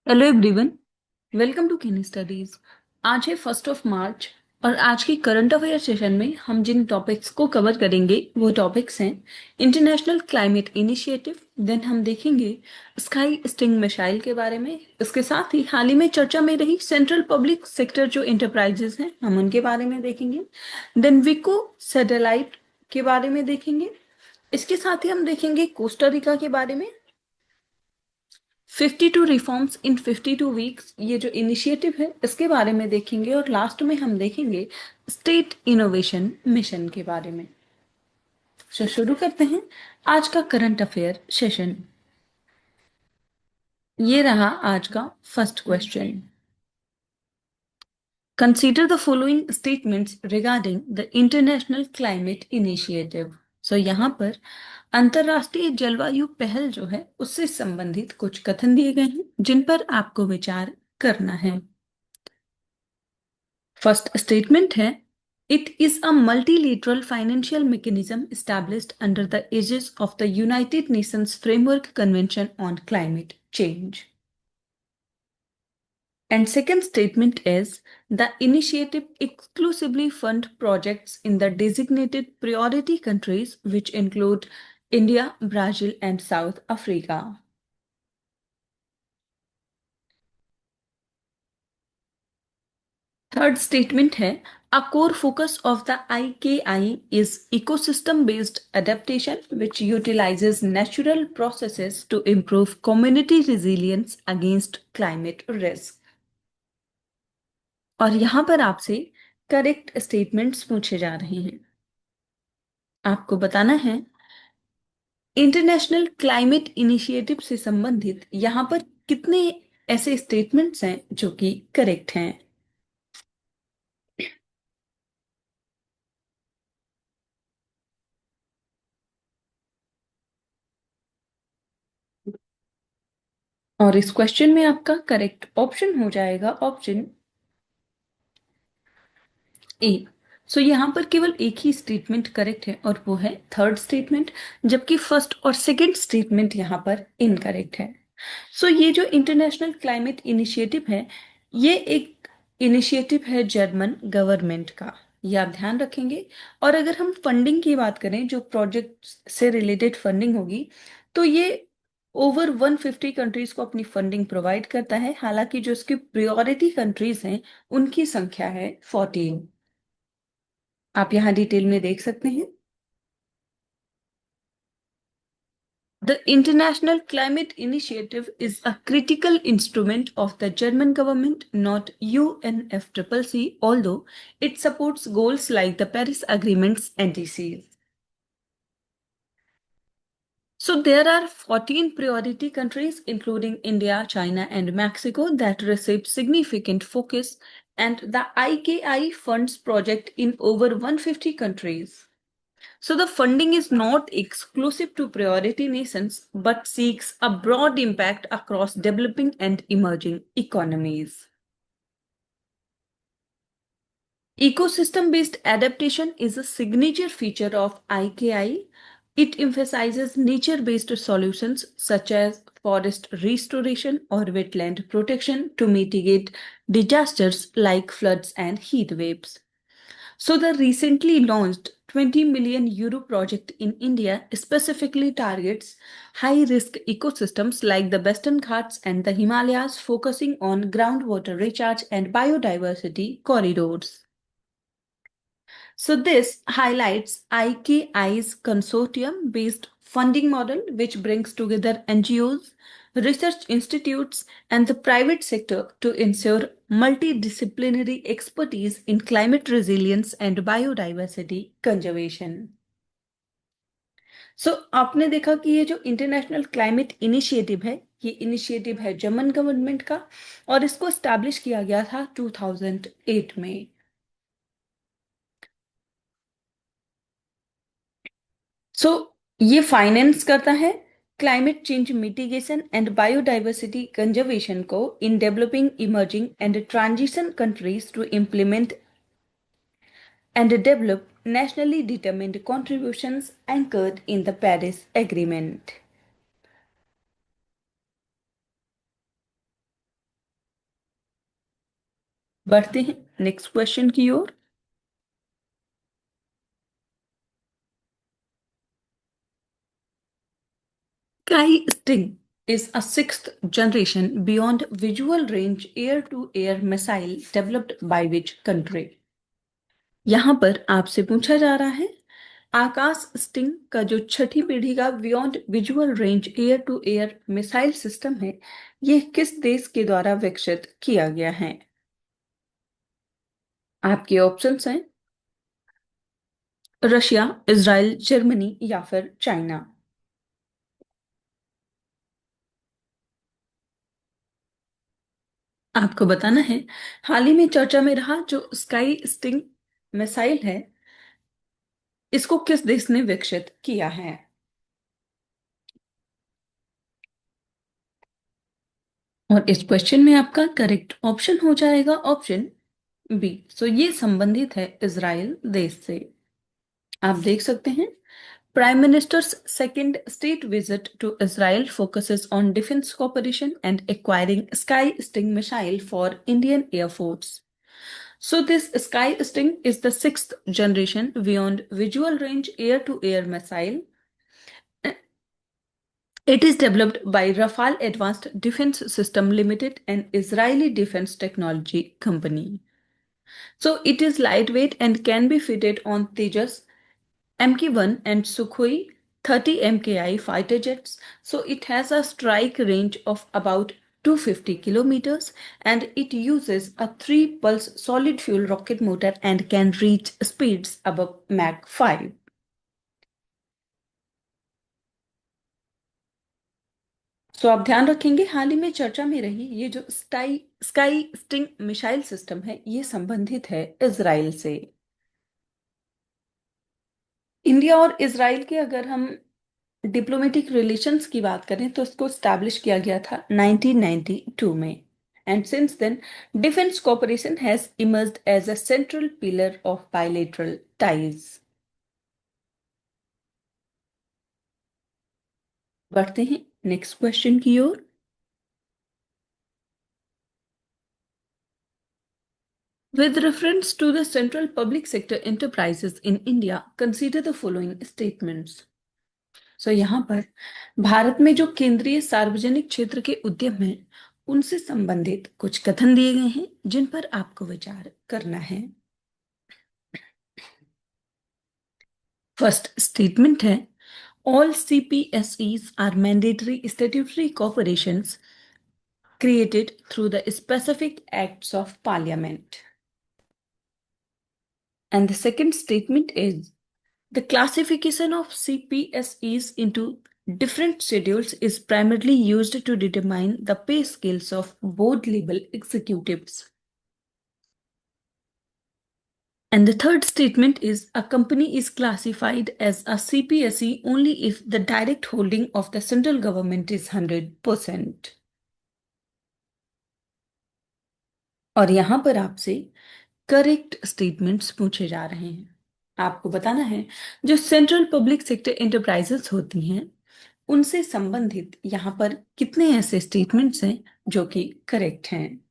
Hello everyone, welcome to केनी studies. आज है 1 मार्च और आज की करंट अफेयर सेशन में हम जिन टॉपिक्स को कवर करेंगे वो टॉपिक्स हैं इंटरनेशनल क्लाइमेट इनिशिएटिव। देन हम देखेंगे स्काई स्टिंग मिसाइल के बारे में। इसके साथ ही हाल ही में चर्चा में रही सेंट्रल पब्लिक सेक्टर जो इंटरप्राइजेस हैं हम उनके बारे में देखेंगे। देन विको सैटेलाइट के बारे में देखेंगे। इसके साथ ही हम देखेंगे कोस्टा रिका के बारे में। 52 रिफॉर्म्स इन 52 वीक्स ये जो इनिशिएटिव है इसके बारे में देखेंगे और लास्ट में हम देखेंगे स्टेट इनोवेशन मिशन के बारे में। तो शुरू करते हैं आज का करंट अफेयर सेशन। ये रहा आज का first question. Consider the following statements regarding the international climate initiative. So यहाँ पर अंतरराष्ट्रीय जलवायु पहल जो है उससे संबंधित कुछ कथन दिए गए हैं जिन पर आपको विचार करना है। फर्स्ट स्टेटमेंट है, it is a multilateral financial mechanism established under the aegis of the United Nations Framework Convention on Climate Change. And second statement is, the initiative exclusively fund projects in the designated priority countries which include India, Brazil and South Africa. Third statement है, a core focus of the IKI is ecosystem-based adaptation, which utilizes natural processes to improve community resilience against climate risk. और यहाँ पर आपसे correct statements पूछे जा रहे हैं। आपको बताना है इंटरनेशनल क्लाइमेट इनिशिएटिव से संबंधित यहाँ पर कितने ऐसे स्टेटमेंट्स हैं जो कि करेक्ट हैं। और इस क्वेश्चन में आपका करेक्ट ऑप्शन हो जाएगा ऑप्शन ए। सो यहाँ पर केवल एक ही स्टेटमेंट करेक्ट है और वो है थर्ड स्टेटमेंट, जबकि फर्स्ट और सेकंड स्टेटमेंट यहाँ पर इनकरेक्ट है। सो ये जो इंटरनेशनल क्लाइमेट इनिशिएटिव है ये एक इनिशिएटिव है जर्मन गवर्नमेंट का, ये आप ध्यान रखेंगे। और अगर हम फंडिंग की बात करें, जो प्रोजेक्ट से रिलेटेड फंडिंग होगी, तो ये ओवर 150 कंट्रीज को अपनी फंडिंग प्रोवाइड करता है। हालांकि जो इसकी प्रायोरिटी कंट्रीज हैं उनकी संख्या है 14। आप यहाँ डिटेल में देख सकते हैं। The International Climate Initiative is a critical instrument of the German government, not UNFCCC, although it supports goals like the Paris Agreement's NDCs. So there are 14 priority countries, including India, China, and Mexico, that receive significant focus, and the IKI funds project in over 150 countries. So the funding is not exclusive to priority nations, but seeks a broad impact across developing and emerging economies. Ecosystem-based adaptation is a signature feature of IKI. It emphasizes nature-based solutions such as forest restoration or wetland protection to mitigate disasters like floods and heat waves. So the recently launched 20 million euro project in India specifically targets high-risk ecosystems like the Western Ghats and the Himalayas, focusing on groundwater recharge and biodiversity corridors. So this highlights IKI's consortium-based funding model, which brings together NGOs, research institutes, and the private sector to ensure multidisciplinary expertise in climate resilience and biodiversity conservation. आपने देखा कि ये जो international climate initiative है ये initiative है German government का और इसको एस्टैब्लिश किया गया था 2008 में। सो ये फाइनेंस करता है climate change mitigation and biodiversity conservation को in developing, emerging and transition countries to implement and develop nationally determined contributions anchored in the Paris Agreement. बढ़ते हैं नेक्स्ट क्वेश्चन की ओर। Sky Sting is a sixth generation beyond visual range air to air missile developed by which country? यहां पर आपसे पूछा जा रहा है आकाश स्टिंग का जो छठी पीढ़ी का beyond visual range air to air missile system है, यह किस देश के द्वारा विकसित किया गया है? आपके ऑप्शंस हैं रशिया, इजराइल, जर्मनी या फिर चाइना। आपको बताना है हाल ही में चर्चा में रहा जो स्काई स्टिंग मिसाइल है, इसको किस देश ने विकसित किया है? और इस क्वेश्चन में आपका करेक्ट ऑप्शन हो जाएगा ऑप्शन बी। सो ये संबंधित है इजराइल देश से। आप देख सकते हैं Prime Minister's second state visit to Israel focuses on defense cooperation and acquiring Sky Sting missile for Indian Air Force. So this Sky Sting is the sixth generation beyond visual range air-to-air missile. It is developed by Rafale Advanced Defense System Limited, an Israeli defense technology company. So it is lightweight and can be fitted on Tejas Mk1 and Sukhoi 30 Mki fighter jets. So it has a strike range of about 250 kilometers and it uses a 3-pulse solid fuel rocket motor and can reach speeds above Mach 5. तो आप ध्यान रखेंगे हाल ही में चर्चा में रही ये जो स्काई स्टिंग मिसाइल सिस्टम है, ये संबंधित है इजराइल से। इंडिया और इजराइल के अगर हम डिप्लोमेटिक रिलेशंस की बात करें तो इसको स्टैब्लिश किया गया था 1992 में and since then defence cooperation has emerged as a central pillar of bilateral ties. बढ़ते हैं नेक्स्ट क्वेश्चन की ओर। With reference to the central public sector enterprises in India, consider the following statements. So यहाँ पर भारत में जो केंद्रीय सार्वजनिक क्षेत्र के उद्यम हैं, उनसे संबंधित कुछ कथन दिए गए हैं जिन पर आपको विचार करना है। फर्स्ट स्टेटमेंट है all CPSEs are mandatory statutory corporations created through the specific acts of parliament. And the second statement is the classification of CPSEs into different schedules is primarily used to determine the pay scales of board level executives. And the third statement is a company is classified as a CPSE only if the direct holding of the central government is 100%. और यहां पर आपसे correct statements पूछे जा रहे हैं। आपको बताना है जो सेंट्रल पब्लिक सेक्टर एंटरप्राइजेस होती हैं उनसे संबंधित यहां पर कितने ऐसे स्टेटमेंट्स हैं जो कि करेक्ट हैं।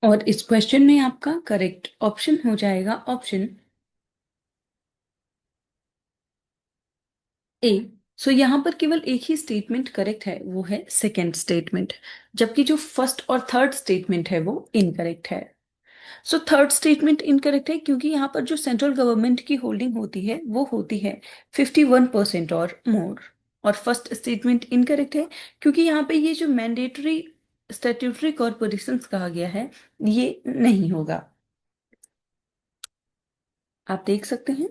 और इस क्वेश्चन में आपका करेक्ट ऑप्शन हो जाएगा ऑप्शन ए। सो यहां पर केवल एक ही स्टेटमेंट करेक्ट है, वो है सेकेंड स्टेटमेंट, जबकि जो फर्स्ट और थर्ड स्टेटमेंट है वो इनकरेक्ट है। सो थर्ड स्टेटमेंट इनकरेक्ट है क्योंकि यहाँ पर जो सेंट्रल गवर्नमेंट की होल्डिंग होती है वो होती है 51% और मोर। और फर्स्ट स्टेटमेंट इनकरेक्ट है क्योंकि यहाँ पे ये जो मैंडेटरी स्टैट्यूटरी कॉर्पोरेशंस कहा गया है ये नहीं होगा। आप देख सकते हैं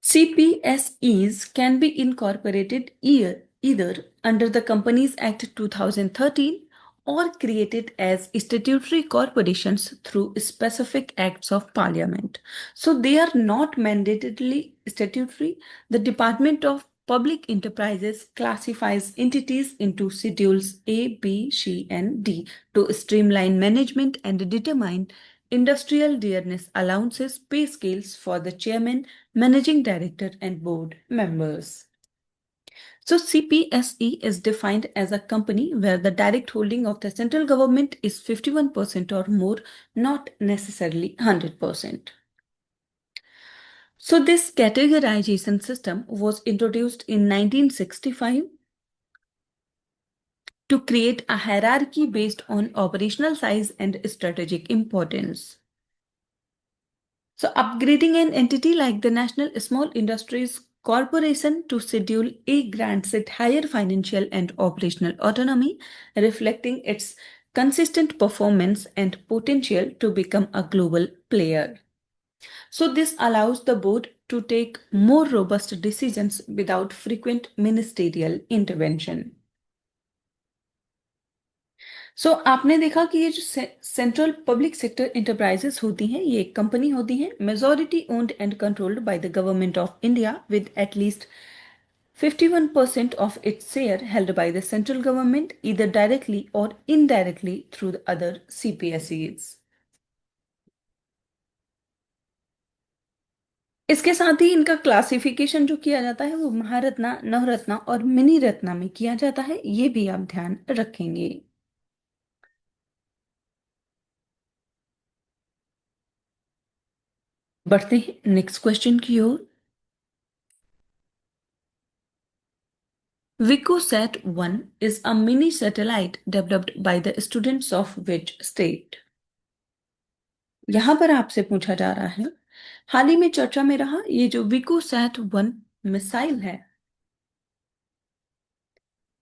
CPSEs can be incorporated either under the Companies Act 2013 or created as statutory corporations through specific acts of parliament. So they are not mandatorily statutory. The Department of Public Enterprises classifies entities into schedules A, B, C, and D to streamline management and determine industrial dearness allowances pay scales for the chairman, managing director, and board members. So, CPSE is defined as a company where the direct holding of the central government is 51% or more, not necessarily 100%. So, this categorization system was introduced in 1965 to create a hierarchy based on operational size and strategic importance. So, upgrading an entity like the National Small Industries Corporation to Schedule A grants it higher financial and operational autonomy, reflecting its consistent performance and potential to become a global player. So, this allows the board to take more robust decisions without frequent ministerial intervention. सो आपने देखा कि ये जो central public sector enterprises होती हैं ये एक company होती हैं majority owned and controlled by the government of India with at least 51% of its share held by the central government either directly or indirectly through the other CPSEs. इसके साथ ही इनका classification जो किया जाता है वो महारत्ना, नवरत्ना और मिनी रत्ना में किया जाता है, ये भी आप ध्यान रखेंगे। बढ़ते हैं नेक्स्ट क्वेश्चन की ओर। VicoSat-1 is a mini satellite developed by the students of which state? यहां पर आपसे पूछा जा रहा है हाल ही में चर्चा में रहा ये जो VicoSat-1 मिसाइल है,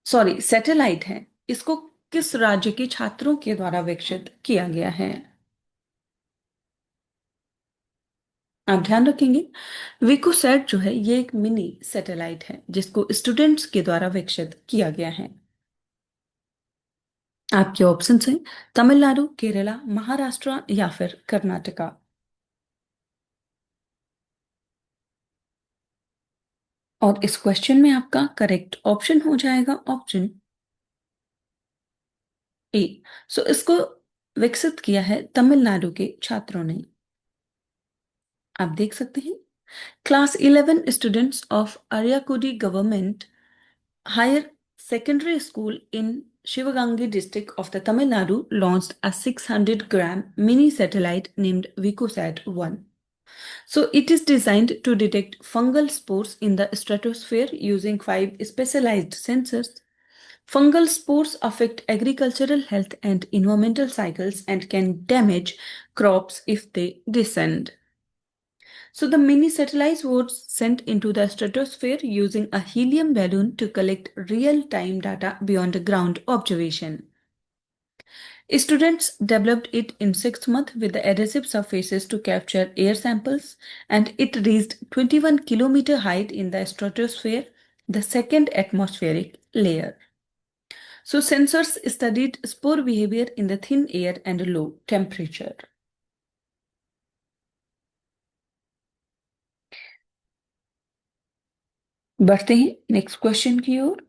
सॉरी सैटेलाइट है, इसको किस राज्य के छात्रों के द्वारा विकसित किया गया है? आप ध्यान रखेंगे विकोसैट जो है ये एक मिनी सैटेलाइट है जिसको स्टूडेंट्स के द्वारा विकसित किया गया है। आपके ऑप्शन हैं तमिलनाडु, केरला, महाराष्ट्र या फिर कर्नाटका। और इस क्वेश्चन में आपका करेक्ट ऑप्शन हो जाएगा ऑप्शन ए। सो इसको विकसित किया है तमिलनाडु के छात्रों ने। आप देख सकते हैं class 11 students of Ariyakudi government higher secondary school in Shivagangi district of the Tamil Nadu launched a 600-gram mini satellite named VicoSat-1. So it is designed to detect fungal spores in the stratosphere using 5 specialized sensors. Fungal spores affect agricultural health and environmental cycles and can damage crops if they descend. So the mini satellite was sent into the stratosphere using a helium balloon to collect real-time data beyond ground observation. Students developed it in 6 months with the adhesive surfaces to capture air samples, and it reached 21 kilometer height in the stratosphere, the second atmospheric layer. So sensors studied spore behavior in the thin air and low temperature. बढ़ते हैं next question की ओर।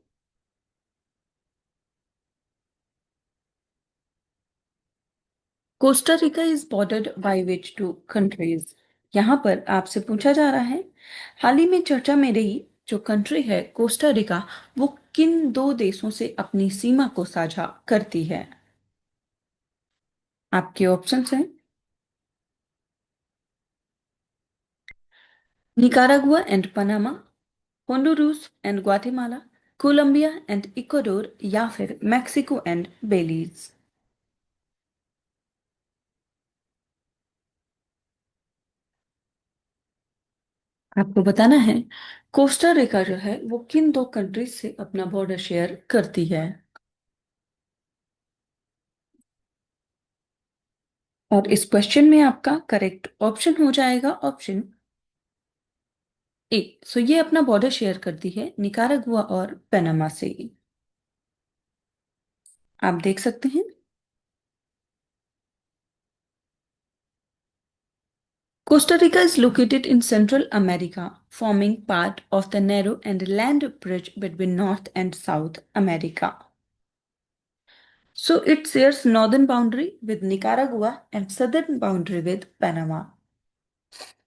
Costa Rica is bordered by which two countries? यहां पर आपसे पूछा जा रहा है हाल ही में चर्चा में रही जो कंट्री है कोस्टा रिका वो किन दो देशों से अपनी सीमा को साझा करती है? आपके ऑप्शंस हैं Nicaragua and Panama, Honduras and Guatemala, Colombia and Ecuador या फिर मैक्सिको एंड बेलीज। आपको बताना है कोस्टा रिका जो है वो किन दो कंट्रीज से अपना बॉर्डर शेयर करती है। और इस क्वेश्चन में आपका करेक्ट ऑप्शन हो जाएगा ऑप्शन ए। सो ये अपना बॉर्डर शेयर करती है निकारागुआ और पनामा से। आप देख सकते हैं। Costa Rica is located in Central America, forming part of the narrow and land bridge between North and South America. So it shares northern boundary with Nicaragua and southern boundary with Panama.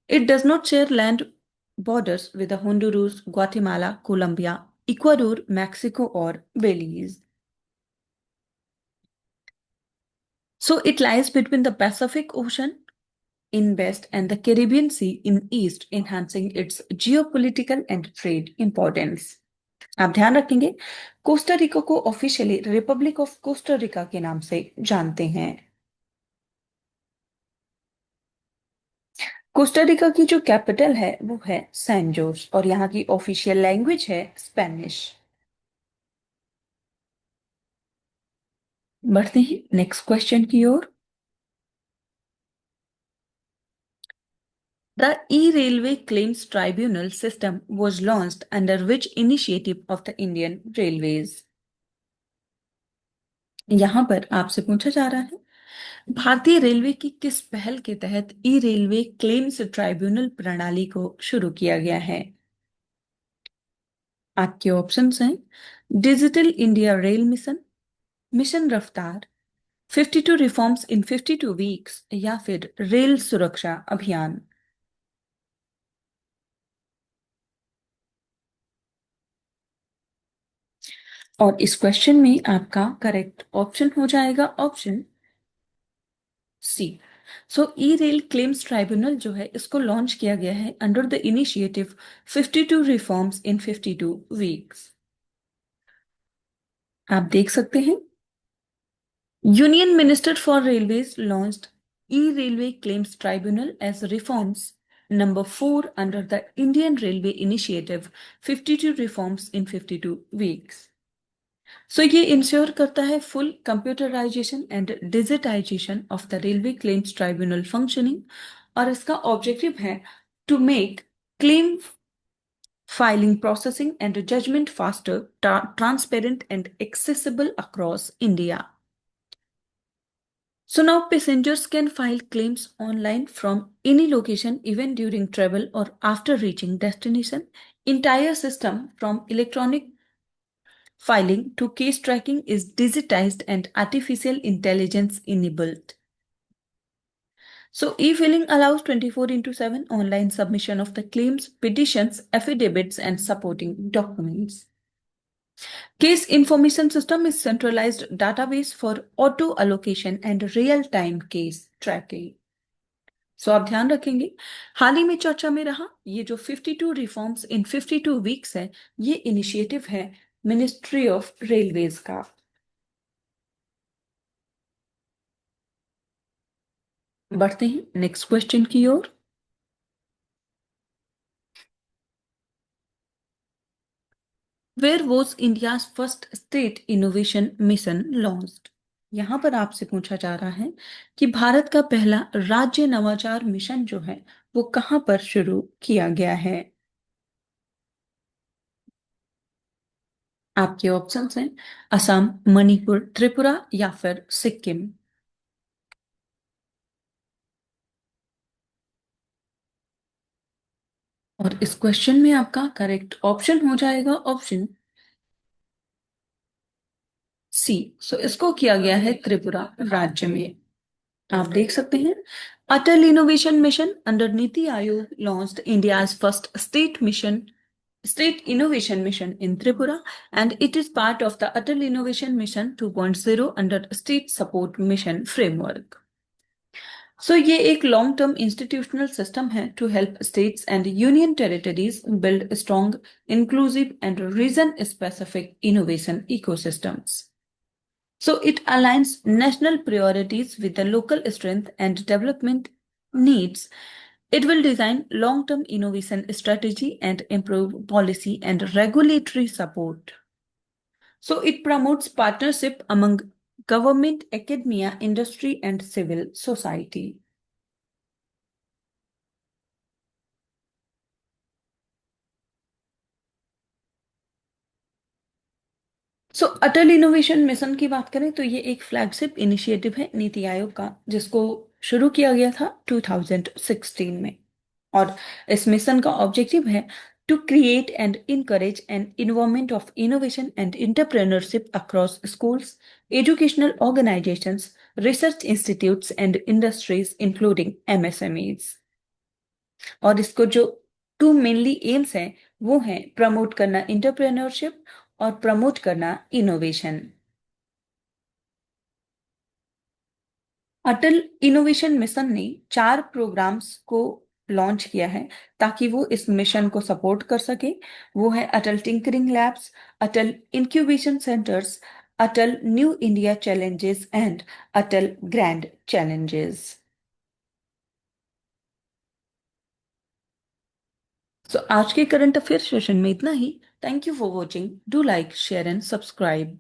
It does not share land borders with the Honduras, Guatemala, Colombia, Ecuador, Mexico, or Belize. So it lies between the Pacific Ocean in west and the Caribbean Sea in east, enhancing its geopolitical and trade importance. आप ध्यान रखेंगे, Costa Rica को officially Republic of Costa Rica के नाम से जानते हैं। Costa Rica की जो कैपिटल है वो है सैन जोस और यहाँ की ऑफिशियल लैंग्वेज है स्पेनिश। बढ़ते हैं नेक्स्ट क्वेश्चन की ओर। The E-Railway Claims Tribunal system was launched under which initiative of the Indian Railways? यहां पर आपसे पूछा जा रहा है, भारतीय रेलवे की किस पहल के तहत ई रेलवे क्लेम्स ट्राइब्यूनल प्रणाली को शुरू किया गया है? आपके ऑप्शंस हैं digital India rail mission, mission रफ्तार, 52 रिफॉर्म्स इन 52 वीक्स या फिर रेल सुरक्षा अभियान। और इस क्वेश्चन में आपका करेक्ट ऑप्शन हो जाएगा option C. So e rail claims tribunal जो है इसको लॉन्च किया गया है under the initiative 52 reforms in 52 weeks. आप देख सकते हैं union minister for railways launched e railway claims tribunal as reforms number 4 under the Indian railway initiative 52 reforms in 52 weeks. So ये इंश्योर करता है full computerisation and digitisation of the railway claims tribunal functioning और इसका objective है to make claim filing processing and judgment faster, transparent and accessible across India. So now passengers can file claims online from any location even during travel or after reaching destination. Entire system from electronic filing to case tracking is digitized and artificial intelligence enabled. So e-filing allows 24/7 online submission of the claims, petitions, affidavits and supporting documents. Case information system is centralized database for auto allocation and real-time case tracking. सो आप ध्यान रखेंगे हाल ही में चर्चा में रहा ये जो 52 reforms in 52 weeks है ये इनिशिएटिव है मिनिस्ट्री ऑफ रेलवेज का। बढ़ते हैं नेक्स्ट क्वेश्चन की ओर। Where was India's first state innovation mission launched? यहां पर आपसे पूछा जा रहा है कि भारत का पहला राज्य नवाचार मिशन जो है वो कहां पर शुरू किया गया है? आपके ऑप्शंस हैं असम, मणिपुर, त्रिपुरा या फिर सिक्किम। और इस क्वेश्चन में आपका करेक्ट ऑप्शन हो जाएगा ऑप्शन सी। सो इसको किया गया है त्रिपुरा राज्य में। आप देख सकते हैं अटल innovation mission under NITI Aayog launched India's first state innovation mission in Tripura and it is part of the Atal Innovation Mission 2.0 under state support mission framework. So ये एक long term institutional system है to help states and union territories build strong, inclusive and region specific innovation ecosystems. So it aligns national priorities with the local strength and development needs. It will design long-term innovation strategy and improve policy and regulatory support. So it promotes partnership among government, academia, industry and civil society. So Atal innovation mission की बात करें तो ये एक flagship initiative है नीति आयोग का जिसको शुरू किया गया था 2016 में। और इस मिशन का ऑब्जेक्टिव है to create and encourage an environment of innovation and entrepreneurship across schools, educational organisations, research institutes and industries including MSMEs. और इसको जो टू मेनली एम्स हैं वो हैं प्रमोट करना इंटरप्रेन्योरशिप और प्रमोट करना इनोवेशन। अटल इनोवेशन मिशन ने 4 प्रोग्राम्स को लॉन्च किया है ताकि वो इस मिशन को सपोर्ट कर सके। वो है Atal tinkering labs, Atal incubation centres, Atal new India challenges and Atal grand challenges. So आज के करंट अफेयर सेशन में इतना ही। Thank you for watching. Do like, share and subscribe.